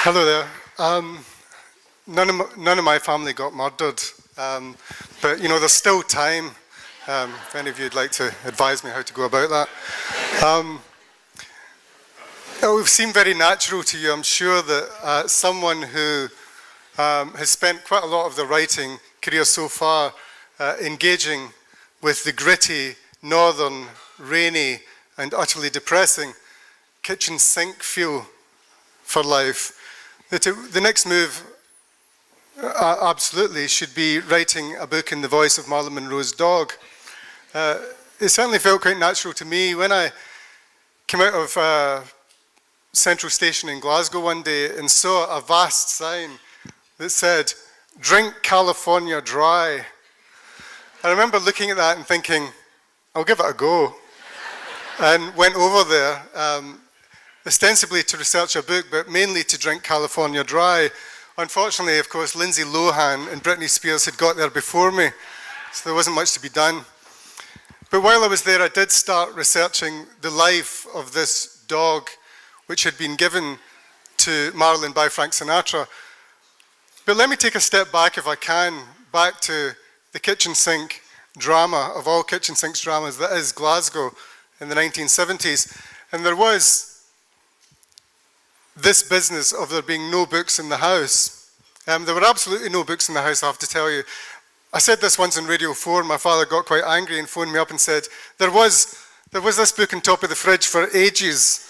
Hello there. None of my family got murdered, but you know there's still time. If any of you'd like to advise me how to go about that. It will seem very natural to you, I'm sure, that someone who has spent quite a lot of their writing career so far engaging with the gritty, northern, rainy, and utterly depressing kitchen sink feel for life, that the next move absolutely should be writing a book in the voice of Marilyn Monroe's dog. It certainly felt quite natural to me when I came out of Central Station in Glasgow one day and saw a vast sign that said, "Drink California dry." I remember looking at that and thinking, I'll give it a go. And went over there, ostensibly to research a book, but mainly to drink California dry. Unfortunately, of course, Lindsay Lohan and Britney Spears had got there before me, so there wasn't much to be done. But while I was there, I did start researching the life of this dog, which had been given to Marilyn by Frank Sinatra. But let me take a step back, if I can, back to the kitchen sink drama of all kitchen sinks dramas, that is Glasgow in the 1970s. And there was this business of there being no books in the house. There were absolutely no books in the house, I have to tell you. I said this once on Radio 4, and my father got quite angry and phoned me up and said, there was this book on top of the fridge for ages.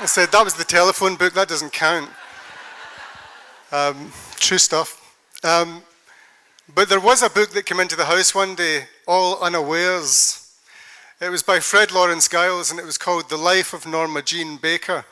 I said, that was the telephone book, that doesn't count. True stuff. But there was a book that came into the house one day, all unawares. It was by Fred Lawrence Giles, and it was called The Life of Norma Jean Baker.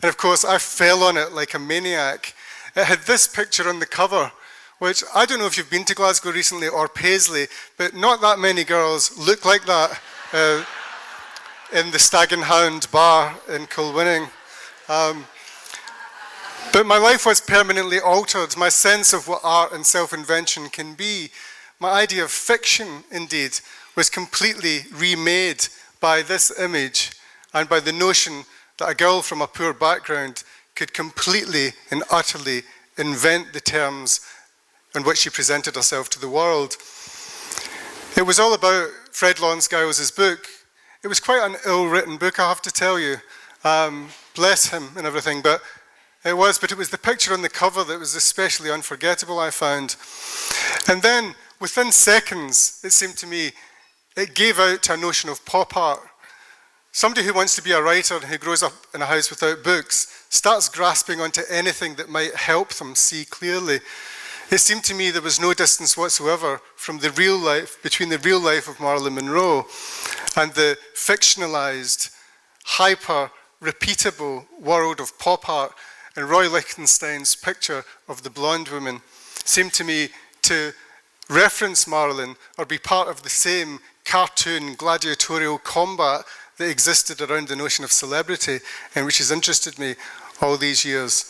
And of course, I fell on it like a maniac. It had this picture on the cover, which I don't know if you've been to Glasgow recently or Paisley, but not that many girls look like that in the Stag and Hound bar in Kilwinning. But my life was permanently altered. My sense of what art and self-invention can be, my idea of fiction, indeed, was completely remade by this image and by the notion that a girl from a poor background could completely and utterly invent the terms in which she presented herself to the world. It was all about Fred Lawrence Giles' book. It was quite an ill-written book, I have to tell you. Bless him and everything, but it was the picture on the cover that was especially unforgettable, I found. And then, within seconds, it seemed to me, it gave out to a notion of pop art. Somebody who wants to be a writer and who grows up in a house without books starts grasping onto anything that might help them see clearly. It seemed to me there was no distance whatsoever from the real life, between the real life of Marilyn Monroe and the fictionalized, hyper-repeatable world of pop art. And Roy Lichtenstein's picture of the blonde woman seemed to me to reference Marilyn or be part of the same cartoon gladiatorial combat that existed around the notion of celebrity and which has interested me all these years.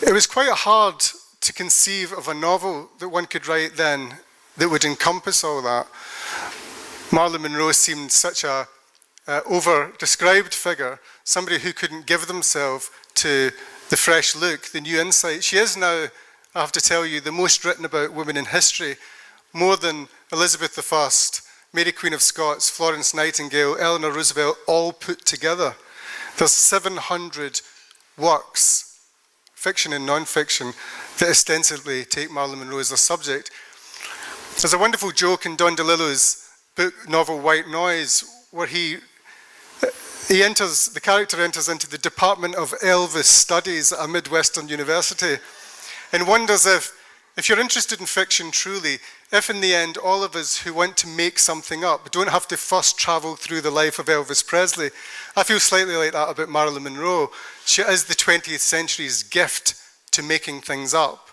It was quite hard to conceive of a novel that one could write then that would encompass all that. Marilyn Monroe seemed such a over-described figure, somebody who couldn't give themselves to the fresh look, the new insight. She is now, I have to tell you, the most written about women in history, more than Elizabeth I, Mary Queen of Scots, Florence Nightingale, Eleanor Roosevelt, all put together. There's 700 works, fiction and non-fiction, that ostensibly take Marilyn Monroe as a subject. There's a wonderful joke in Don DeLillo's novel White Noise, where the character enters into the Department of Elvis Studies at a Midwestern university and wonders if you're interested in fiction truly, if in the end all of us who want to make something up don't have to first travel through the life of Elvis Presley. I feel slightly like that about Marilyn Monroe. She is the 20th century's gift to making things up.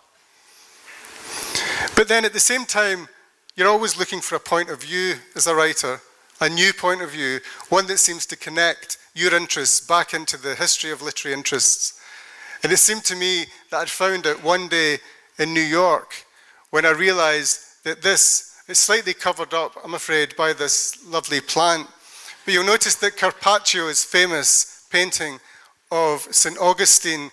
But then at the same time, you're always looking for a point of view as a writer, a new point of view, one that seems to connect your interests back into the history of literary interests. And it seemed to me that I'd found it one day in New York when I realized that this is slightly covered up, I'm afraid, by this lovely plant. But you'll notice that Carpaccio's famous painting of St. Augustine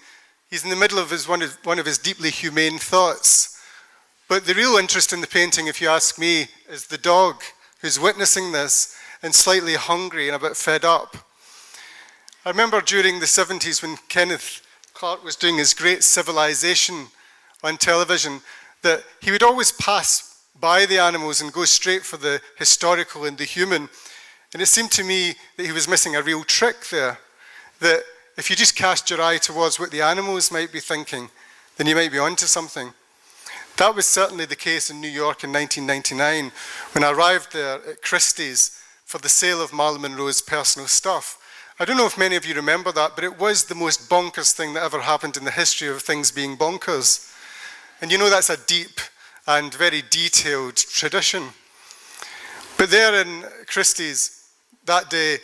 He's in the middle of one of his deeply humane thoughts. But the real interest in the painting, if you ask me, is the dog who's witnessing this and slightly hungry and a bit fed up. I remember during the 70s when Kenneth Clark was doing his great Civilization on television, that he would always pass by the animals and go straight for the historical and the human. And it seemed to me that he was missing a real trick there, that if you just cast your eye towards what the animals might be thinking, then you might be onto something. That was certainly the case in New York in 1999 when I arrived there at Christie's for the sale of Marilyn Monroe's personal stuff. I don't know if many of you remember that, but it was the most bonkers thing that ever happened in the history of things being bonkers. And you know that's a deep and very detailed tradition. But there in Christie's that day,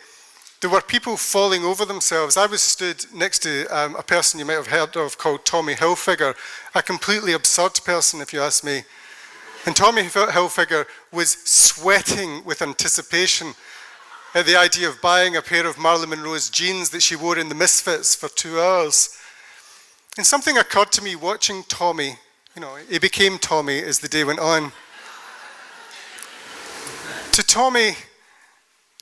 there were people falling over themselves. I was stood next to a person you might have heard of called Tommy Hilfiger, a completely absurd person if you ask me. And Tommy Hilfiger was sweating with anticipation at the idea of buying a pair of Marilyn Monroe's jeans that she wore in the Misfits for 2 hours. And something occurred to me watching Tommy. You know, he became Tommy as the day went on. To Tommy,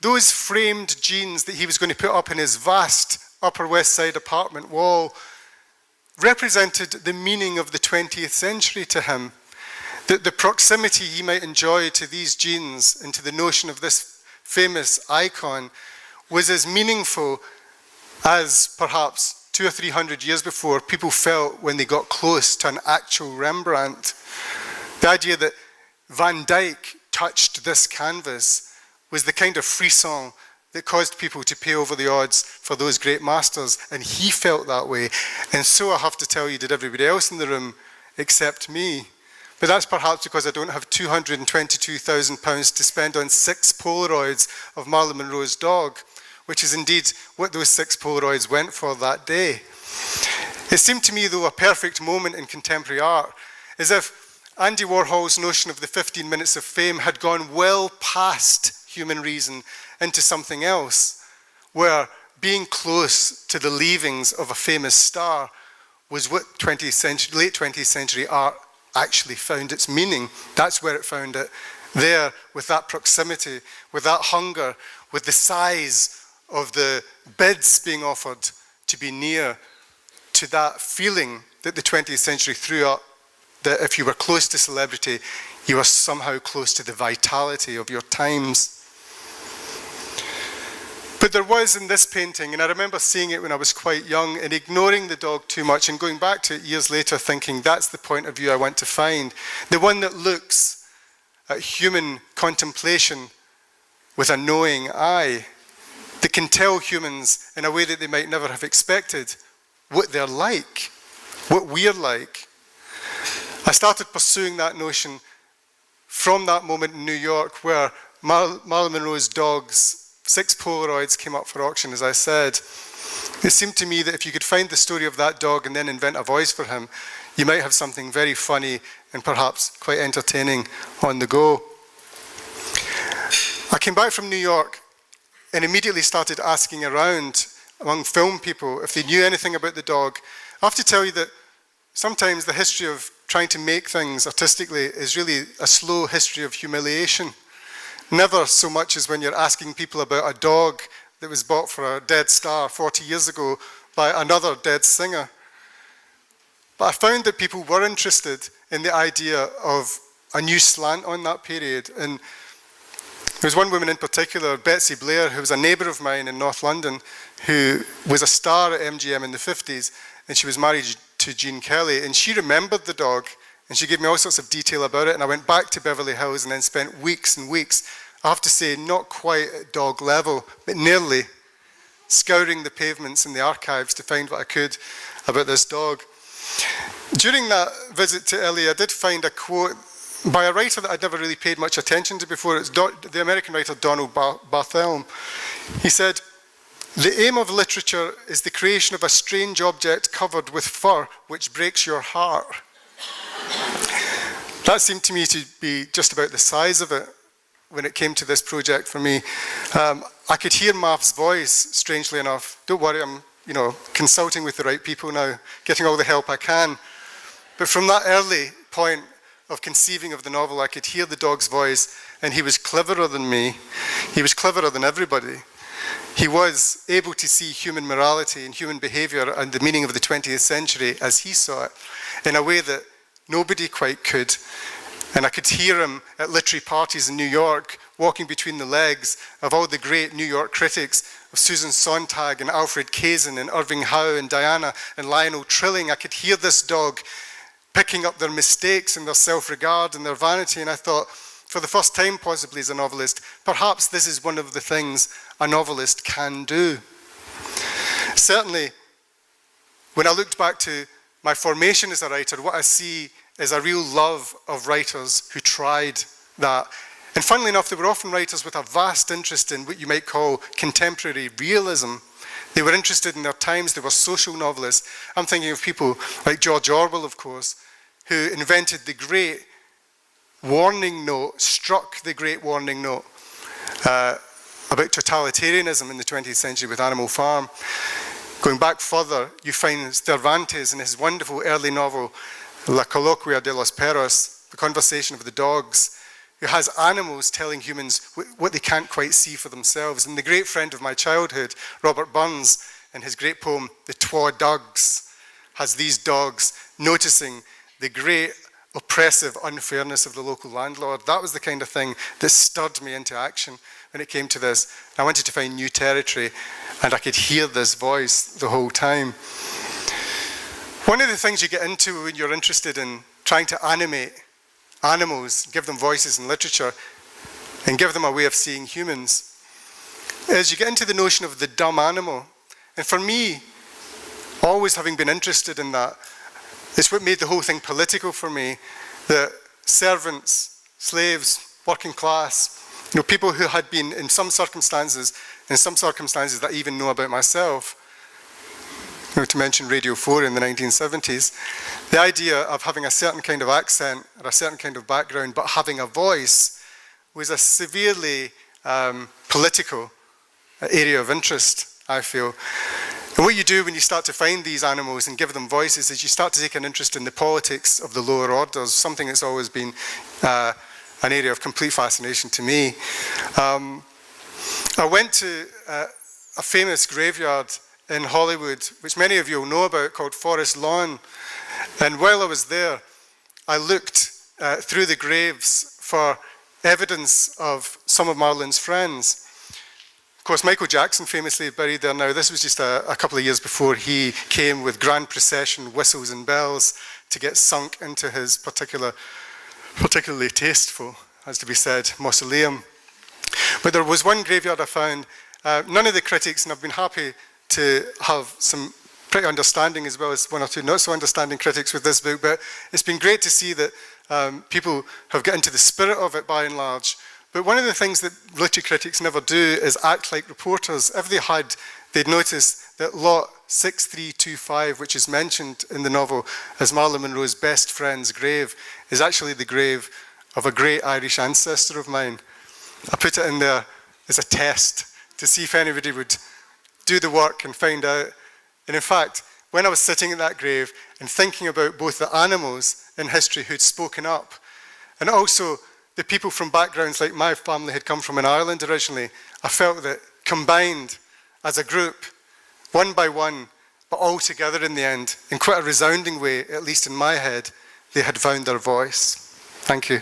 those framed jeans that he was going to put up in his vast Upper West Side apartment wall represented the meaning of the 20th century to him. The proximity he might enjoy to these jeans and to the notion of this famous icon was as meaningful as perhaps 200 or 300 years before people felt when they got close to an actual Rembrandt. The idea that Van Dyck touched this canvas was the kind of frisson that caused people to pay over the odds for those great masters, and he felt that way. And so I have to tell you, did everybody else in the room except me. But that's perhaps because I don't have £222,000 to spend on 6 Polaroids of Marilyn Monroe's dog, which is indeed what those 6 Polaroids went for that day. It seemed to me, though, a perfect moment in contemporary art, as if Andy Warhol's notion of the 15 minutes of fame had gone well past human reason into something else, where being close to the leavings of a famous star was what late 20th century art actually found its meaning. That's where it found it. There, with that proximity, with that hunger, with the size of the bids being offered to be near to that feeling that the 20th century threw up, that if you were close to celebrity, you were somehow close to the vitality of your times. But there was in this painting, and I remember seeing it when I was quite young and ignoring the dog too much and going back to it years later thinking that's the point of view I want to find. The one that looks at human contemplation with a knowing eye, that can tell humans in a way that they might never have expected what they're like, what we're like. I started pursuing that notion from that moment in New York where Marilyn Monroe's dog's 6 Polaroids came up for auction, as I said. It seemed to me that if you could find the story of that dog and then invent a voice for him, you might have something very funny and perhaps quite entertaining on the go. I came back from New York and immediately started asking around among film people if they knew anything about the dog. I have to tell you that sometimes the history of trying to make things artistically is really a slow history of humiliation. Never so much as when you're asking people about a dog that was bought for a dead star 40 years ago by another dead singer. But I found that people were interested in the idea of a new slant on that period. And there was one woman in particular, Betsy Blair, who was a neighbour of mine in North London, who was a star at MGM in the 50s, and she was married to Gene Kelly, and she remembered the dog. And she gave me all sorts of detail about it, and I went back to Beverly Hills and then spent weeks and weeks, I have to say, not quite at dog level, but nearly, scouring the pavements and the archives to find what I could about this dog. During that visit to LA, I did find a quote by a writer that I'd never really paid much attention to before. It's the American writer Donald Barthelme. He said, "The aim of literature is the creation of a strange object covered with fur which breaks your heart." That seemed to me to be just about the size of it when it came to this project for me. I could hear Marv's voice, strangely enough. Don't worry, I'm consulting with the right people now, getting all the help I can. But from that early point of conceiving of the novel, I could hear the dog's voice, and he was cleverer than me. He was cleverer than everybody. He was able to see human morality and human behavior and the meaning of the 20th century as he saw it in a way that nobody quite could. And I could hear him at literary parties in New York, walking between the legs of all the great New York critics, of Susan Sontag and Alfred Kazin and Irving Howe and Diana and Lionel Trilling. I could hear this dog picking up their mistakes and their self-regard and their vanity, and I thought, for the first time possibly as a novelist, perhaps this is one of the things a novelist can do. Certainly, when I looked back to my formation as a writer, what I see is a real love of writers who tried that. And funnily enough, they were often writers with a vast interest in what you might call contemporary realism. They were interested in their times, they were social novelists. I'm thinking of people like George Orwell, of course, who invented the great warning note, struck the great warning note about totalitarianism in the 20th century with Animal Farm. Going back further, you find Cervantes in his wonderful early novel, La Colloquia de los Perros, The Conversation of the Dogs, who has animals telling humans what they can't quite see for themselves. And the great friend of my childhood, Robert Burns, in his great poem, The Twa Dogs, has these dogs noticing the great oppressive unfairness of the local landlord. That was the kind of thing that stirred me into action when it came to this. I wanted to find new territory, and I could hear this voice the whole time. One of the things you get into when you're interested in trying to animate animals, give them voices in literature, and give them a way of seeing humans, is you get into the notion of the dumb animal. And for me, always having been interested in that, it's what made the whole thing political for me, that servants, slaves, working class, people who had been in some circumstances that I even know about myself, to mention Radio 4 in the 1970s, the idea of having a certain kind of accent or a certain kind of background but having a voice was a severely political area of interest, I feel. And what you do when you start to find these animals and give them voices is you start to take an interest in the politics of the lower orders, something that's always been an area of complete fascination to me. I went to a famous graveyard in Hollywood, which many of you will know about, called Forest Lawn. And while I was there, I looked through the graves for evidence of some of Marilyn's friends. Of course, Michael Jackson famously buried there now. This was just a couple of years before he came with grand procession, whistles and bells to get sunk into his particularly tasteful, has to be said, mausoleum. But there was one graveyard I found. None of the critics, and I've been happy to have some pretty understanding as well as one or two not so understanding critics with this book, but it's been great to see that people have got into the spirit of it by and large. But one of the things that literary critics never do is act like reporters. If they had, they'd notice that lot 6325, which is mentioned in the novel as Marilyn Monroe's best friend's grave, is actually the grave of a great Irish ancestor of mine. I put it in there as a test to see if anybody would do the work and find out. And in fact, when I was sitting at that grave and thinking about both the animals in history who'd spoken up and also the people from backgrounds like my family had come from in Ireland originally, I felt that combined as a group, one by one, but all together in the end, in quite a resounding way, at least in my head, they had found their voice. Thank you.